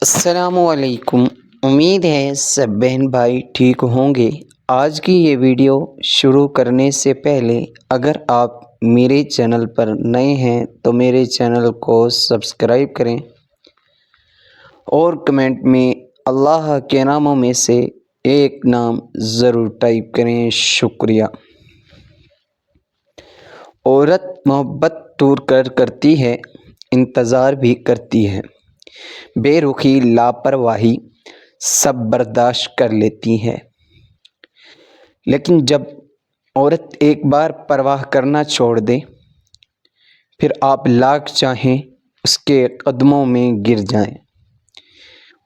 السلام علیکم۔ امید ہے سب بہن بھائی ٹھیک ہوں گے۔ آج کی یہ ویڈیو شروع کرنے سے پہلے اگر آپ میرے چینل پر نئے ہیں تو میرے چینل کو سبسکرائب کریں اور کمنٹ میں اللہ کے ناموں میں سے ایک نام ضرور ٹائپ کریں، شکریہ۔ عورت محبت ٹور کرتی ہے، انتظار بھی کرتی ہے، بے رخی لاپرواہی سب برداشت کر لیتی ہے، لیکن جب عورت ایک بار پرواہ کرنا چھوڑ دے پھر آپ لاکھ چاہیں اس کے قدموں میں گر جائیں،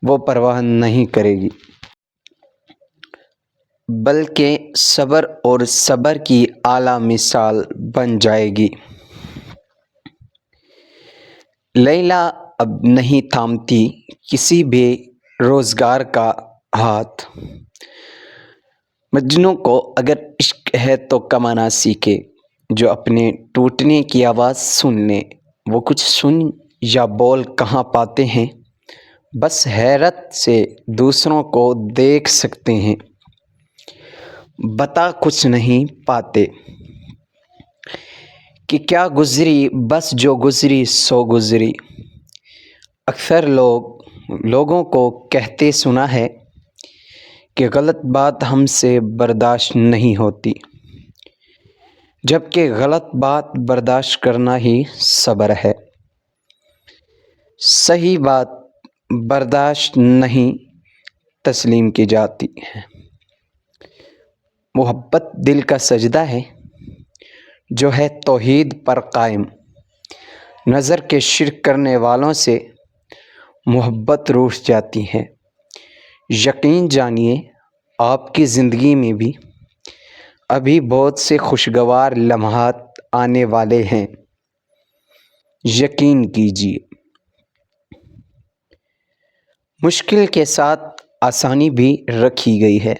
وہ پرواہ نہیں کرے گی، بلکہ صبر اور صبر کی اعلیٰ مثال بن جائے گی۔ لیلا اب نہیں تھامتی کسی بے روزگار کا ہاتھ، مجنوں کو اگر عشق ہے تو کمانا سیکھے، جو اپنے ٹوٹنے کی آواز سن لے، وہ کچھ سن یا بول کہاں پاتے ہیں، بس حیرت سے دوسروں کو دیکھ سکتے ہیں، بتا کچھ نہیں پاتے کہ کیا گزری، بس جو گزری سو گزری۔ اکثر لوگوں کو کہتے سنا ہے کہ غلط بات ہم سے برداشت نہیں ہوتی، جبکہ غلط بات برداشت کرنا ہی صبر ہے۔ صحیح بات برداشت نہیں تسلیم کی جاتی ہے۔ محبت دل کا سجدہ ہے جو ہے توحید پر قائم، نظر کے شرک کرنے والوں سے محبت روٹھ جاتی ہے۔ یقین جانیے آپ کی زندگی میں بھی ابھی بہت سے خوشگوار لمحات آنے والے ہیں، یقین کیجیے۔ مشکل کے ساتھ آسانی بھی رکھی گئی ہے۔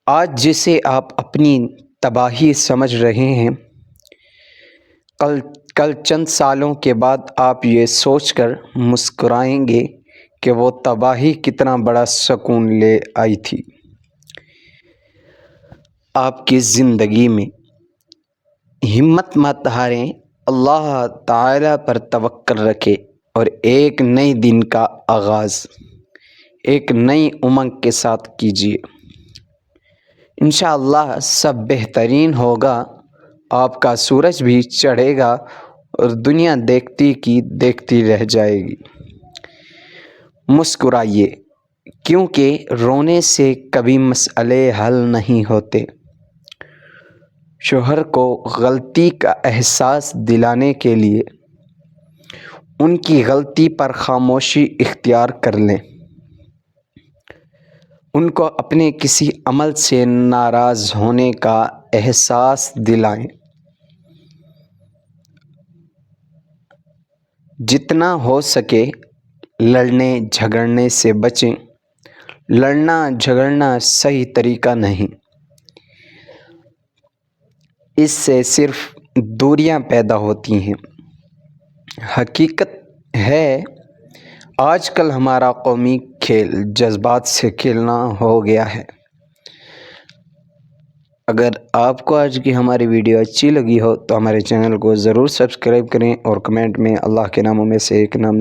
آج جسے آپ اپنی تباہی سمجھ رہے ہیں، کل چند سالوں کے بعد آپ یہ سوچ کر مسکرائیں گے کہ وہ تباہی کتنا بڑا سکون لے آئی تھی آپ کی زندگی میں۔ ہمت مت ہاریں، اللہ تعالیٰ پر توکل رکھیں اور ایک نئے دن کا آغاز ایک نئی امنگ کے ساتھ کیجیے۔ انشاءاللہ سب بہترین ہوگا، آپ کا سورج بھی چڑھے گا اور دنیا دیکھتی کی دیکھتی رہ جائے گی۔ مسکرائیے، کیونکہ رونے سے کبھی مسئلے حل نہیں ہوتے۔ شوہر کو غلطی کا احساس دلانے کے لیے ان کی غلطی پر خاموشی اختیار کر لیں، ان کو اپنے کسی عمل سے ناراض ہونے کا احساس دلائیں۔ جتنا ہو سکے لڑنے جھگڑنے سے بچیں، لڑنا جھگڑنا صحیح طریقہ نہیں، اس سے صرف دوریاں پیدا ہوتی ہیں۔ حقیقت ہے آج کل ہمارا قومی کھیل جذبات سے کھیلنا ہو گیا ہے۔ اگر آپ کو آج کی ہماری ویڈیو اچھی لگی ہو تو ہمارے چینل کو ضرور سبسکرائب کریں اور کمنٹ میں اللہ کے ناموں میں سے ایک نام